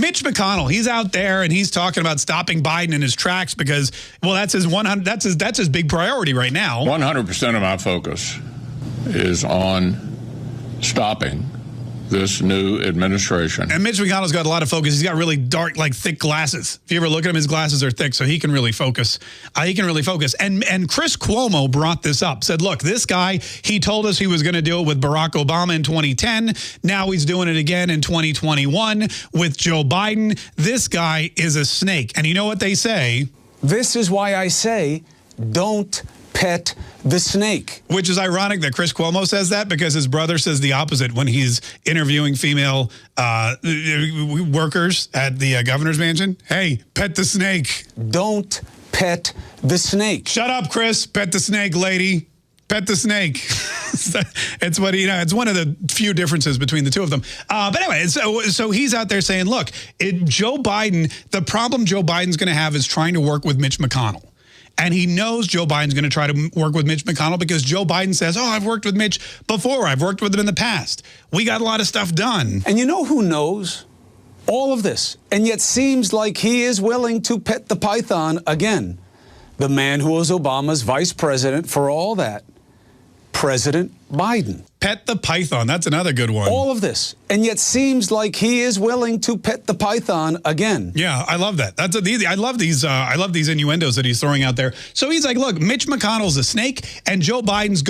Mitch McConnell, he's out there and he's talking about stopping Biden in his tracks because, well, that's his big priority right now. 100% of my focus is on stopping this new administration. And Mitch McConnell's got a lot of focus. He's got really dark, like thick glasses. If you ever look at him, his glasses are thick, so he can really focus. And Chris Cuomo brought this up, said, look, this guy, he told us he was going to do it with Barack Obama in 2010. Now he's doing it again in 2021 with Joe Biden. This guy is a snake. And you know what they say? This is why I say, don't pet the snake. Which is ironic that Chris Cuomo says that because his brother says the opposite when he's interviewing female workers at the governor's mansion. Hey, pet the snake. Don't pet the snake. Shut up, Chris. Pet the snake, lady. Pet the snake. It's what, you know, it's one of the few differences between the two of them. But anyway, so he's out there saying, look, Joe Biden, the problem Joe Biden's going to have is trying to work with Mitch McConnell. And he knows Joe Biden's going to try to work with Mitch McConnell because Joe Biden says, oh, I've worked with Mitch before. I've worked with him in the past. We got a lot of stuff done. And you know who knows all of this and yet seems like he is willing to pet the python again? The man who was Obama's vice president for all that, President Biden. Pet the python. That's another good one. All of this, and yet seems like he is willing to pet the python again. Yeah, I love that. I love these innuendos that he's throwing out there. So he's like, look, Mitch McConnell's a snake, and Joe Biden's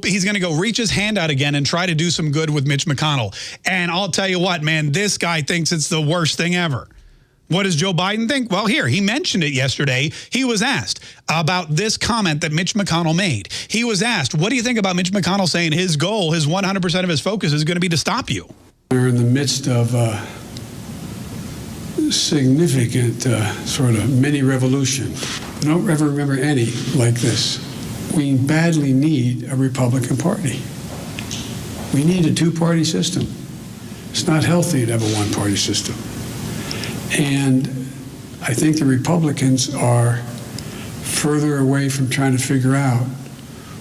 he's going to go reach his hand out again and try to do some good with Mitch McConnell. And I'll tell you what, man, this guy thinks it's the worst thing ever. What does Joe Biden think? Well, here, he mentioned it yesterday. He was asked about this comment that Mitch McConnell made. He was asked, what do you think about Mitch McConnell saying his goal, his 100% of his focus is going to be to stop you? We're in the midst of significant sort of mini revolution. I don't ever remember any like this. We badly need a Republican Party. We need a two-party system. It's not healthy to have a one-party system. And I think the Republicans are further away from trying to figure out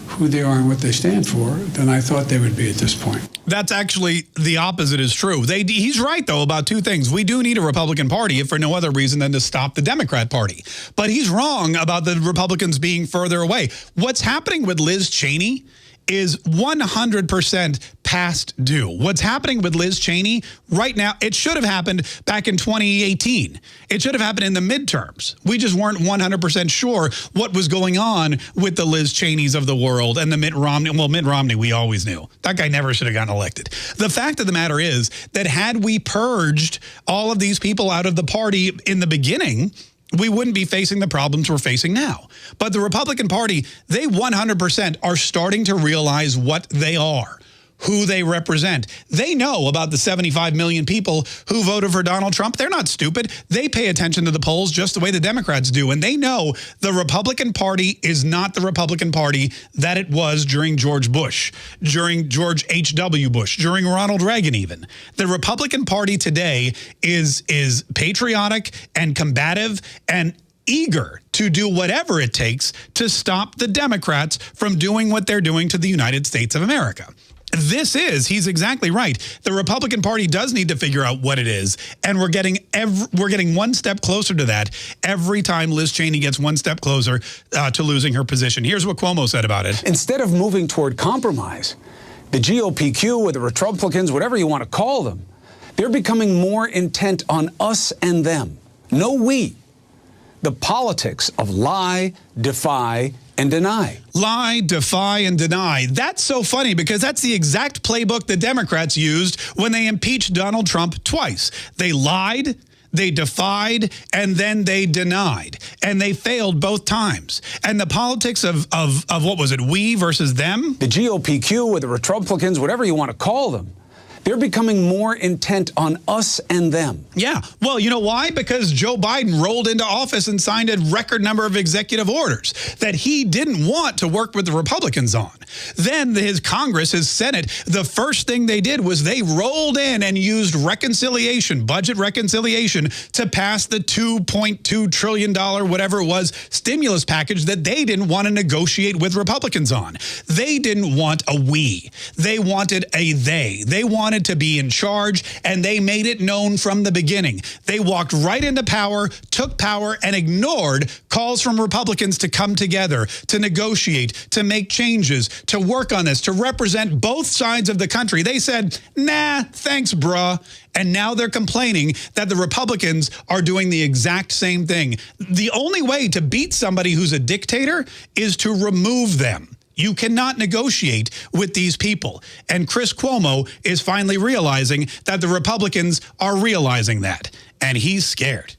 who they are and what they stand for than I thought they would be at this point. That's actually the opposite is true. He's right, though, about two things. We do need a Republican Party if for no other reason than to stop the Democrat Party. But he's wrong about the Republicans being further away. What's happening with Liz Cheney is 100% past due. What's happening with Liz Cheney right now, it should have happened back in 2018. It should have happened in the midterms. We just weren't 100% sure what was going on with the Liz Cheneys of the world and the Mitt Romney. Well, Mitt Romney, we always knew. That guy never should have gotten elected. The fact of the matter is that had we purged all of these people out of the party in the beginning, we wouldn't be facing the problems we're facing now. But the Republican Party, they 100% are starting to realize what they are, who they represent. They know about the 75 million people who voted for Donald Trump. They're not stupid. They pay attention to the polls just the way the Democrats do. And they know the Republican Party is not the Republican Party that it was during George Bush, during George H.W. Bush, during Ronald Reagan even. The Republican Party today is patriotic and combative and eager to do whatever it takes to stop the Democrats from doing what they're doing to the United States of America. He's exactly right. The Republican Party does need to figure out what it is, and we're getting one step closer to that every time Liz Cheney gets one step closer to losing her position. Here's what Cuomo said about it. Instead of moving toward compromise, the GOPQ or the Republicans, whatever you want to call them, they're becoming more intent on us and them. No we. The politics of lie, defy, and deny. Lie, defy, and deny. That's so funny because that's the exact playbook the Democrats used when they impeached Donald Trump twice. They lied, they defied, and then they denied. And they failed both times. And the politics of what was it, we versus them? The GOPQ or the Republicans, whatever you want to call them, they're becoming more intent on us and them. Yeah. Well, you know why? Because Joe Biden rolled into office and signed a record number of executive orders that he didn't want to work with the Republicans on. Then his Congress, his Senate, the first thing they did was they rolled in and used reconciliation, budget reconciliation, to pass the $2.2 trillion, whatever it was, stimulus package that they didn't want to negotiate with Republicans on. They didn't want a we. They wanted a they. They wanted wanted to be in charge, and they made it known from the beginning. They walked right into power, took power, and ignored calls from Republicans to come together, to negotiate, to make changes, to work on this, to represent both sides of the country. They said, nah, thanks, bruh. And now they're complaining that the Republicans are doing the exact same thing. The only way to beat somebody who's a dictator is to remove them. You cannot negotiate with these people. And Chris Cuomo is finally realizing that the Republicans are realizing that. And he's scared.